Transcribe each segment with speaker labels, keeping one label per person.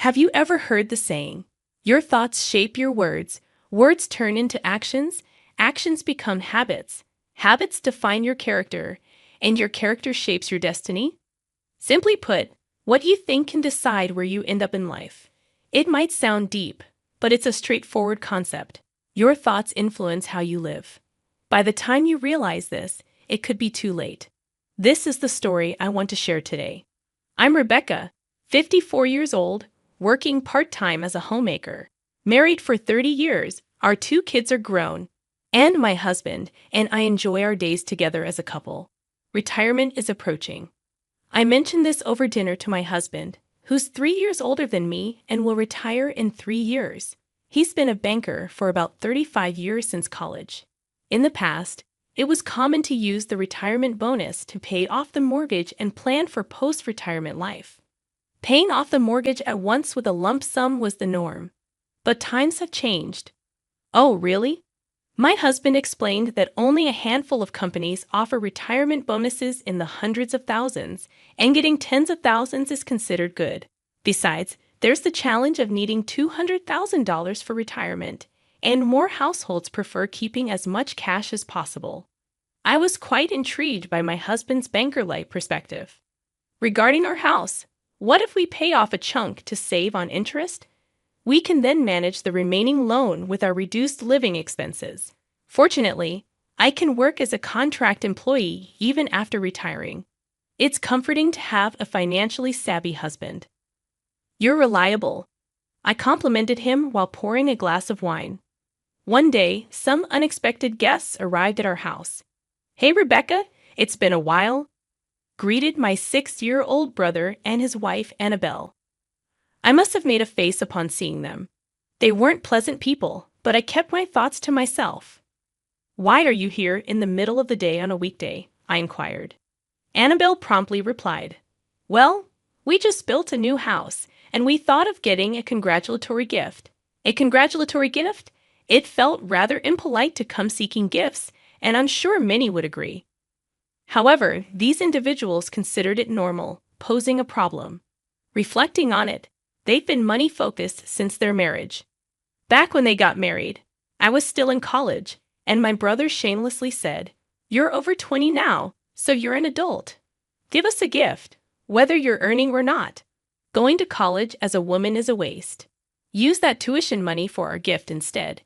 Speaker 1: Have you ever heard the saying, your thoughts shape your words, words turn into actions, actions become habits, habits define your character, and your character shapes your destiny? Simply put, what you think can decide where you end up in life. It might sound deep, but it's a straightforward concept. Your thoughts influence how you live. By the time you realize this, it could be too late. This is the story I want to share today. I'm Rebecca, 54 years old, working part-time as a homemaker. Married for 30 years, our 2 kids are grown, and my husband and I enjoy our days together as a couple. Retirement is approaching. I mentioned this over dinner to my husband, who's 3 years older than me and will retire in 3 years. He's been a banker for about 35 years since college. In the past, it was common to use the retirement bonus to pay off the mortgage and plan for post-retirement life. Paying off the mortgage at once with a lump sum was the norm. But times have changed. Oh, really? My husband explained that only a handful of companies offer retirement bonuses in the hundreds of thousands, and getting tens of thousands is considered good. Besides, there's the challenge of needing $200,000 for retirement, and more households prefer keeping as much cash as possible. I was quite intrigued by my husband's banker-like perspective. Regarding our house, what if we pay off a chunk to save on interest? We can then manage the remaining loan with our reduced living expenses. Fortunately, I can work as a contract employee even after retiring. It's comforting to have a financially savvy husband. You're reliable. I complimented him while pouring a glass of wine. One day, some unexpected guests arrived at our house. "Hey, Rebecca, it's been a while," greeted my 6-year-old brother and his wife, Annabelle. I must have made a face upon seeing them. They weren't pleasant people, but I kept my thoughts to myself. "Why are you here in the middle of the day on a weekday?" I inquired. Annabelle promptly replied, "Well, we just built a new house, and we thought of getting a congratulatory gift." A congratulatory gift? It felt rather impolite to come seeking gifts, and I'm sure many would agree. However, these individuals considered it normal, posing a problem. Reflecting on it, they've been money-focused since their marriage. Back when they got married, I was still in college, and my brother shamelessly said, "You're over 20 now, so you're an adult. Give us a gift, whether you're earning or not. Going to college as a woman is a waste. Use that tuition money for our gift instead."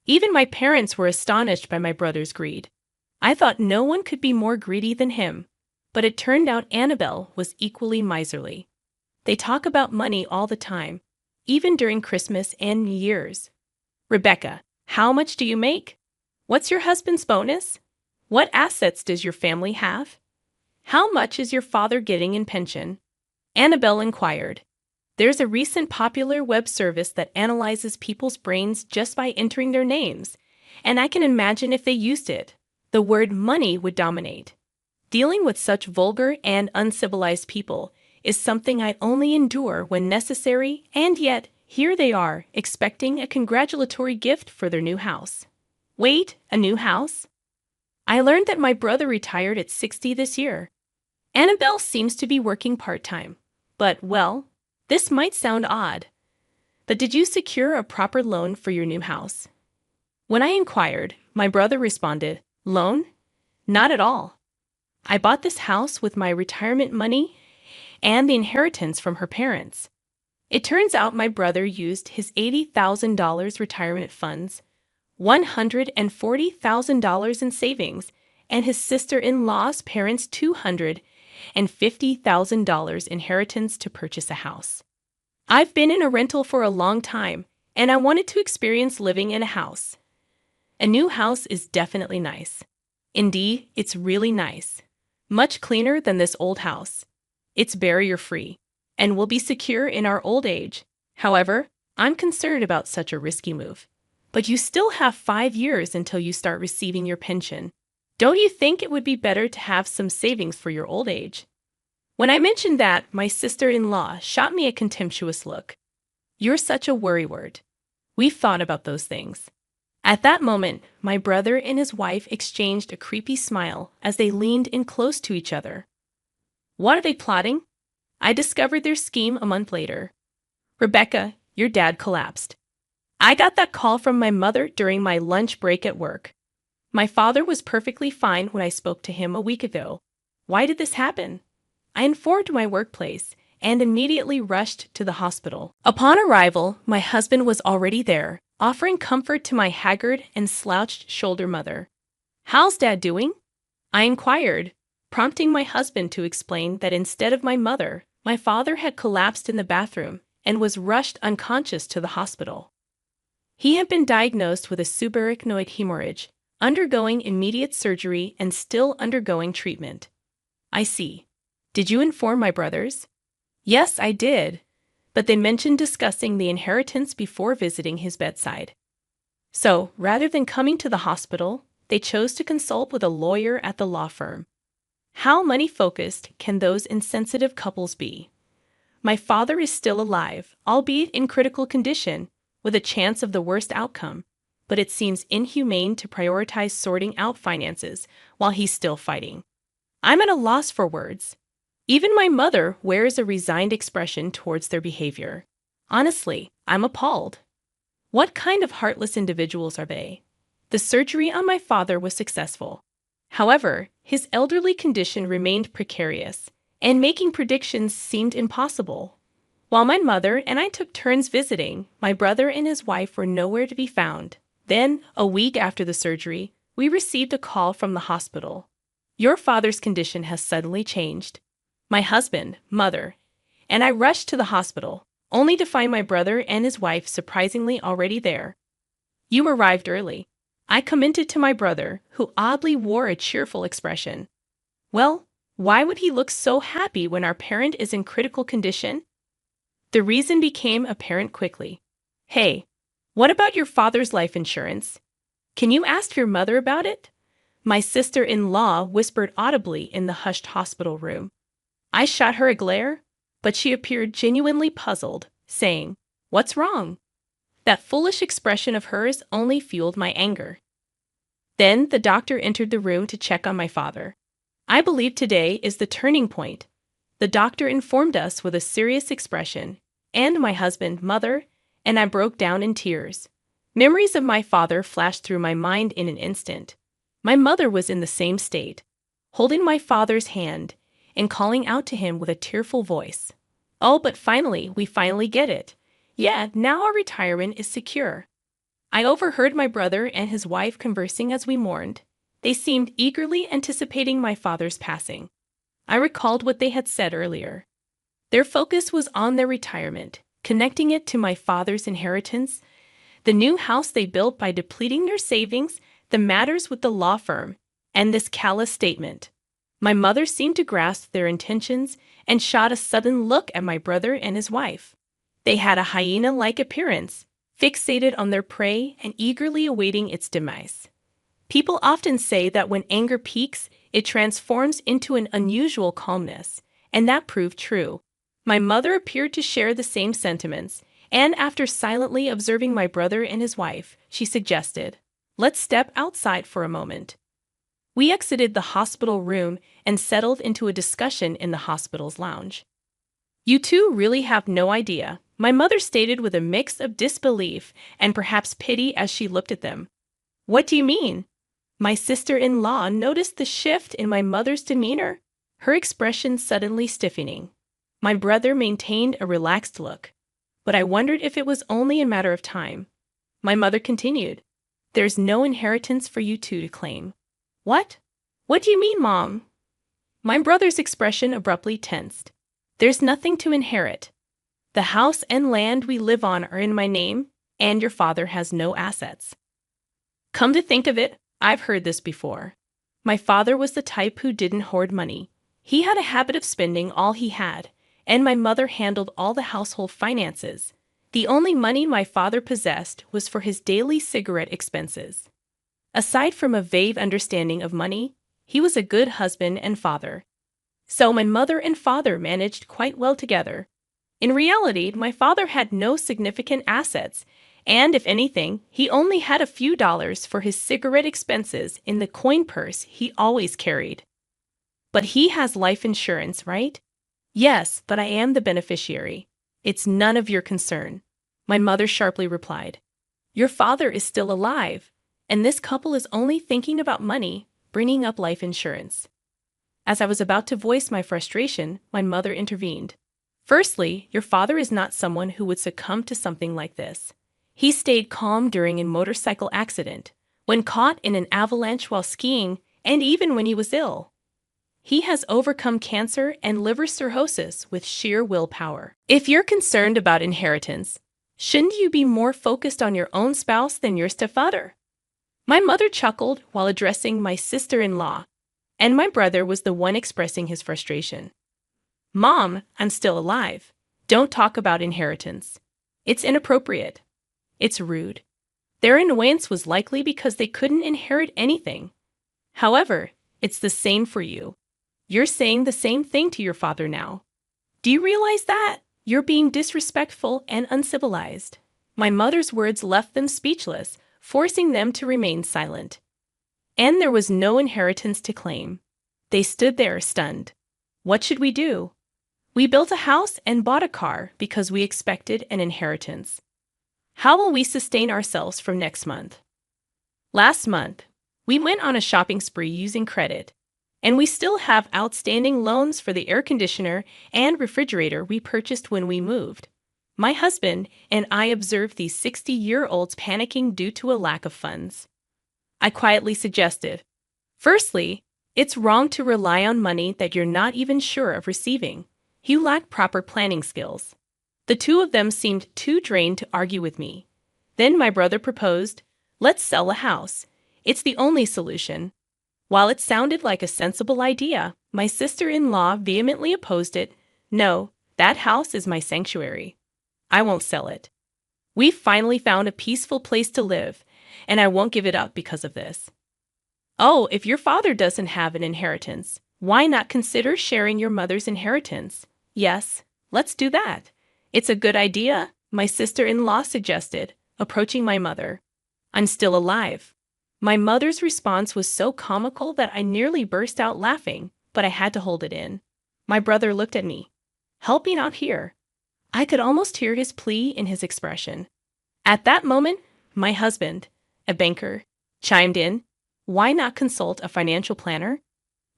Speaker 1: Even my parents were astonished by my brother's greed. I thought no one could be more greedy than him, but it turned out Annabelle was equally miserly. They talk about money all the time, even during Christmas and New Year's. "Rebecca, how much do you make? What's your husband's bonus? What assets does your family have? How much is your father getting in pension?" Annabelle inquired. There's a recent popular web service that analyzes people's brains just by entering their names, and I can imagine if they used it, the word money would dominate. Dealing with such vulgar and uncivilized people is something I only endure when necessary, and yet, here they are, expecting a congratulatory gift for their new house. Wait, a new house? I learned that my brother retired at 60 this year. Annabelle seems to be working part-time, but, well, this might sound odd, but did you secure a proper loan for your new house? When I inquired, my brother responded, "Loan? Not at all. I bought this house with my retirement money and the inheritance from her parents." It turns out my brother used his $80,000 retirement funds, $140,000 in savings, and his sister-in-law's parents' $250,000 inheritance to purchase a house. I've been in a rental for a long time, and I wanted to experience living in a house. A new house is definitely nice. Indeed, it's really nice. Much cleaner than this old house. It's barrier-free, and will be secure in our old age. However, I'm concerned about such a risky move. But you still have 5 years until you start receiving your pension. Don't you think it would be better to have some savings for your old age? When I mentioned that, my sister-in-law shot me a contemptuous look. "You're such a worrywart. We've thought about those things." At that moment, my brother and his wife exchanged a creepy smile as they leaned in close to each other. What are they plotting? I discovered their scheme a month later. Rebecca, your dad collapsed. I got that call from my mother during my lunch break at work. My father was perfectly fine when I spoke to him a week ago. Why did this happen? I informed my workplace and immediately rushed to the hospital. Upon arrival, my husband was already there, offering comfort to my haggard and slouched-shouldered mother. "How's Dad doing?" I inquired, prompting my husband to explain that instead of my mother, my father had collapsed in the bathroom and was rushed unconscious to the hospital. He had been diagnosed with a subarachnoid hemorrhage, undergoing immediate surgery and still undergoing treatment. I see. Did you inform my brothers? Yes, I did, but they mentioned discussing the inheritance before visiting his bedside. So, rather than coming to the hospital, they chose to consult with a lawyer at the law firm. How money-focused can those insensitive couples be? My father is still alive, albeit in critical condition, with a chance of the worst outcome, but it seems inhumane to prioritize sorting out finances while he's still fighting. I'm at a loss for words. Even my mother wears a resigned expression towards their behavior. Honestly, I'm appalled. What kind of heartless individuals are they? The surgery on my father was successful. However, his elderly condition remained precarious, and making predictions seemed impossible. While my mother and I took turns visiting, my brother and his wife were nowhere to be found. Then, a week after the surgery, we received a call from the hospital. Your father's condition has suddenly changed. My husband, mother, and I rushed to the hospital, only to find my brother and his wife surprisingly already there. You arrived early. I commented to my brother, who oddly wore a cheerful expression. Well, why would he look so happy when our parent is in critical condition? The reason became apparent quickly. Hey, what about your father's life insurance? Can you ask your mother about it? My sister-in-law whispered audibly in the hushed hospital room. I shot her a glare, but she appeared genuinely puzzled, saying, "What's wrong?" That foolish expression of hers only fueled my anger. Then the doctor entered the room to check on my father. I believe today is the turning point. The doctor informed us with a serious expression, and my husband, mother, and I broke down in tears. Memories of my father flashed through my mind in an instant. My mother was in the same state, holding my father's hand and calling out to him with a tearful voice. Oh, but we finally get it. Yeah, now our retirement is secure. I overheard my brother and his wife conversing as we mourned. They seemed eagerly anticipating my father's passing. I recalled what they had said earlier. Their focus was on their retirement, connecting it to my father's inheritance, the new house they built by depleting their savings, the matters with the law firm, and this callous statement. My mother seemed to grasp their intentions and shot a sudden look at my brother and his wife. They had a hyena-like appearance, fixated on their prey and eagerly awaiting its demise. People often say that when anger peaks, it transforms into an unusual calmness, and that proved true. My mother appeared to share the same sentiments, and after silently observing my brother and his wife, she suggested, "Let's step outside for a moment." We exited the hospital room and settled into a discussion in the hospital's lounge. You two really have no idea, my mother stated with a mix of disbelief and perhaps pity as she looked at them. What do you mean? My sister-in-law noticed the shift in my mother's demeanor, her expression suddenly stiffening. My brother maintained a relaxed look, but I wondered if it was only a matter of time. My mother continued, "There's no inheritance for you two to claim." What? What do you mean, Mom? My brother's expression abruptly tensed. There's nothing to inherit. The house and land we live on are in my name, and your father has no assets. Come to think of it, I've heard this before. My father was the type who didn't hoard money. He had a habit of spending all he had, and my mother handled all the household finances. The only money my father possessed was for his daily cigarette expenses. Aside from a vague understanding of money, he was a good husband and father. So my mother and father managed quite well together. In reality, my father had no significant assets, and if anything, he only had a few dollars for his cigarette expenses in the coin purse he always carried. But he has life insurance, right? Yes, but I am the beneficiary. It's none of your concern. My mother sharply replied. Your father is still alive, and this couple is only thinking about money, bringing up life insurance. As I was about to voice my frustration, my mother intervened. Firstly, your father is not someone who would succumb to something like this. He stayed calm during a motorcycle accident, when caught in an avalanche while skiing, and even when he was ill. He has overcome cancer and liver cirrhosis with sheer willpower. If you're concerned about inheritance, shouldn't you be more focused on your own spouse than your stepfather? My mother chuckled while addressing my sister-in-law, and my brother was the one expressing his frustration. Mom, I'm still alive. Don't talk about inheritance. It's inappropriate. It's rude. Their annoyance was likely because they couldn't inherit anything. However, it's the same for you. You're saying the same thing to your father now. Do you realize that? You're being disrespectful and uncivilized. My mother's words left them speechless, forcing them to remain silent. And there was no inheritance to claim. They stood there stunned. What should we do? We built a house and bought a car because we expected an inheritance. How will we sustain ourselves from next month? Last month, we went on a shopping spree using credit, and we still have outstanding loans for the air conditioner and refrigerator we purchased when we moved. My husband and I observed these 60-year-olds panicking due to a lack of funds. I quietly suggested, firstly, it's wrong to rely on money that you're not even sure of receiving. You lack proper planning skills. The two of them seemed too drained to argue with me. Then my brother proposed, let's sell a house. It's the only solution. While it sounded like a sensible idea, my sister-in-law vehemently opposed it. No, that house is my sanctuary. I won't sell it. We've finally found a peaceful place to live, and I won't give it up because of this. Oh, if your father doesn't have an inheritance, why not consider sharing your mother's inheritance? Yes, let's do that. It's a good idea, my sister-in-law suggested, approaching my mother. I'm still alive. My mother's response was so comical that I nearly burst out laughing, but I had to hold it in. My brother looked at me. Help me out here. I could almost hear his plea in his expression. At that moment, my husband, a banker, chimed in. Why not consult a financial planner?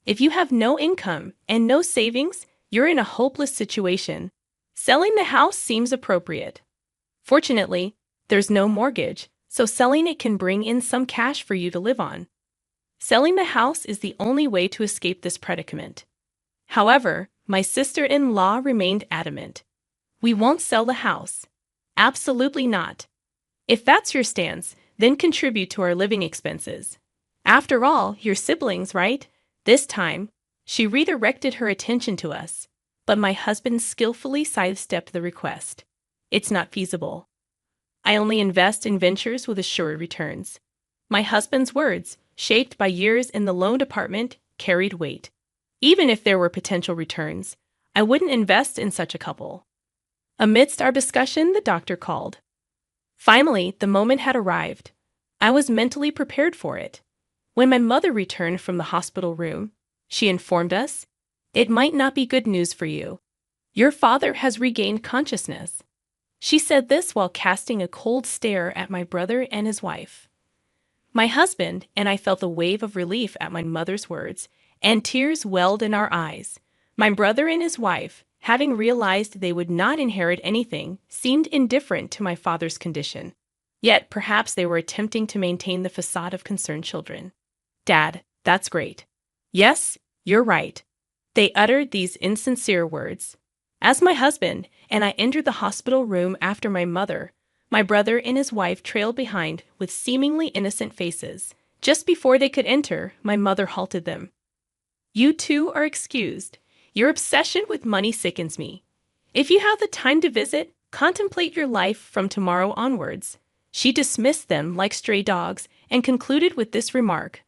Speaker 1: If you have no income and no savings, you're in a hopeless situation. Selling the house seems appropriate. Fortunately, there's no mortgage, so selling it can bring in some cash for you to live on. Selling the house is the only way to escape this predicament. However, my sister-in-law remained adamant. We won't sell the house. Absolutely not. If that's your stance, then contribute to our living expenses. After all, you're siblings, right? This time, she redirected her attention to us, but my husband skillfully sidestepped the request. It's not feasible. I only invest in ventures with assured returns. My husband's words, shaped by years in the loan department, carried weight. Even if there were potential returns, I wouldn't invest in such a couple. Amidst our discussion, the doctor called. Finally, the moment had arrived. I was mentally prepared for it. When my mother returned from the hospital room, she informed us, it might not be good news for you. Your father has regained consciousness. She said this while casting a cold stare at my brother and his wife. My husband and I felt a wave of relief at my mother's words, and tears welled in our eyes. My brother and his wife, having realized they would not inherit anything, seemed indifferent to my father's condition. Yet perhaps they were attempting to maintain the facade of concerned children. Dad, that's great. Yes, you're right. They uttered these insincere words. As my husband and I entered the hospital room after my mother, my brother and his wife trailed behind with seemingly innocent faces. Just before they could enter, my mother halted them. You two are excused. Your obsession with money sickens me. If you have the time to visit, contemplate your life from tomorrow onwards. She dismissed them like stray dogs and concluded with this remark.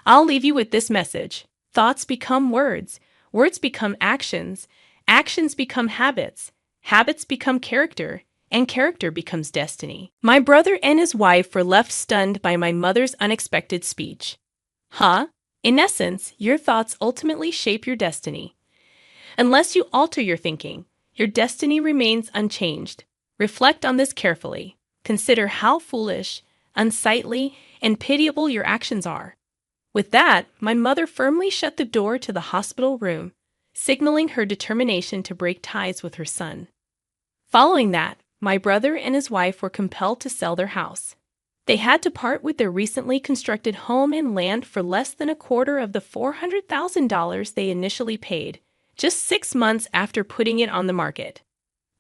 Speaker 1: I'll leave you with this message. Thoughts become words. Words become actions. Actions become habits. Habits become character. And character becomes destiny. My brother and his wife were left stunned by my mother's unexpected speech. Huh? In essence, your thoughts ultimately shape your destiny. Unless you alter your thinking, Your destiny remains unchanged. Reflect on this carefully. Consider how foolish, unsightly, and pitiable your actions are. With that, my mother firmly shut the door to the hospital room, signaling her determination to break ties with her son. Following that, my brother and his wife were compelled to sell their house. They had to part with their recently constructed home and land for less than a quarter of the $400,000 they initially paid, just 6 months after putting it on the market.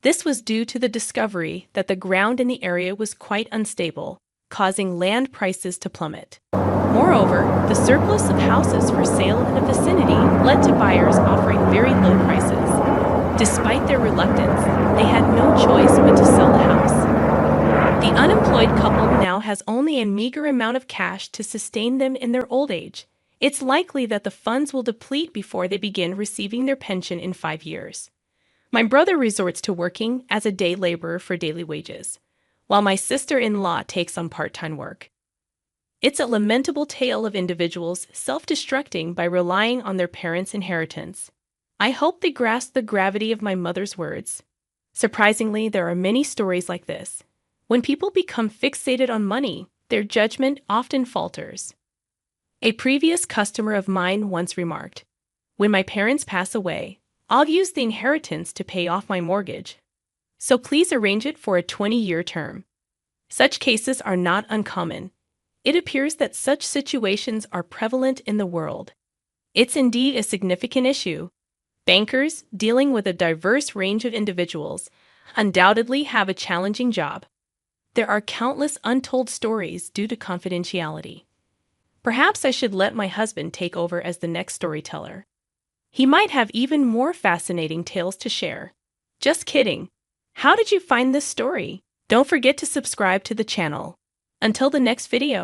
Speaker 1: This was due to the discovery that the ground in the area was quite unstable, causing land prices to plummet. Moreover, the surplus of houses for sale in the vicinity led to buyers offering very low prices. Despite their reluctance, they had no choice but to sell the house. The unemployed couple now has only a meager amount of cash to sustain them in their old age. It's likely that the funds will deplete before they begin receiving their pension in 5 years. My brother resorts to working as a day laborer for daily wages, while my sister-in-law takes on part-time work. It's a lamentable tale of individuals self-destructing by relying on their parents' inheritance. I hope they grasp the gravity of my mother's words. Surprisingly, there are many stories like this. When people become fixated on money, their judgment often falters. A previous customer of mine once remarked, "When my parents pass away, I'll use the inheritance to pay off my mortgage. So please arrange it for a 20-year term." Such cases are not uncommon. It appears that such situations are prevalent in the world. It's indeed a significant issue. Bankers, dealing with a diverse range of individuals, undoubtedly have a challenging job. There are countless untold stories due to confidentiality. Perhaps I should let my husband take over as the next storyteller. He might have even more fascinating tales to share. Just kidding. How did you find this story? Don't forget to subscribe to the channel. Until the next video.